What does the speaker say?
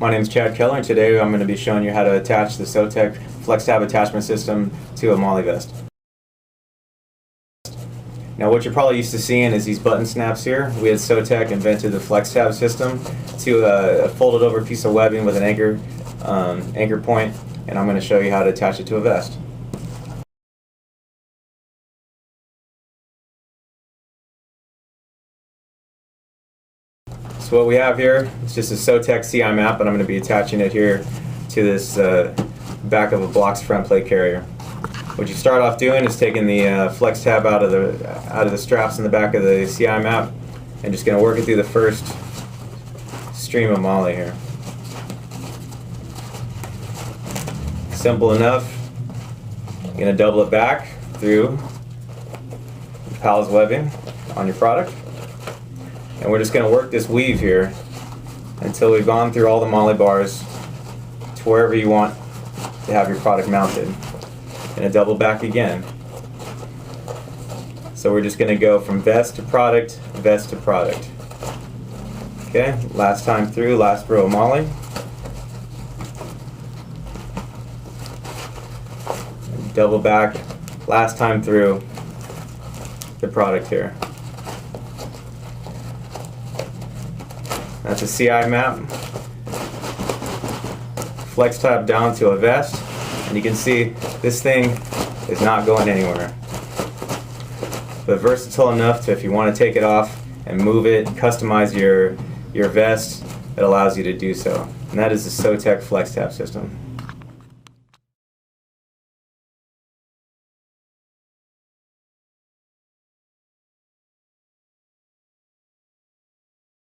My name is Chad Keller, and today I'm going to be showing you how to attach the S.O.Tech Flex Tab attachment system to a MOLLE vest. Now what you're probably used to seeing is these button snaps here. We at S.O.Tech invented the Flex Tab system to a folded over piece of webbing with an anchor point, and I'm going to show you how to attach it to a vest. So what we have here is just a S.O.Tech CI map, and I'm going to be attaching it here to this back of a Block's front plate carrier. What you start off doing is taking the flex tab out of the straps in the back of the CI map, and just going to work it through the first stream of MOLLE here. Simple enough. You're going to double it back through the pallets webbing on your product. And we're just going to work this weave here until we've gone through all the MOLLE bars to wherever you want to have your product mounted. And a double back again. So we're just going to go from vest to product, vest to product. Okay, last time through, last row of MOLLE. Double back, last time through the product here. That's a CI map. Flex tab down to a vest, and you can see this thing is not going anywhere. But versatile enough to, if you want to take it off and move it, customize your vest, it allows you to do so. And that is the S.O.Tech Flex Tab system.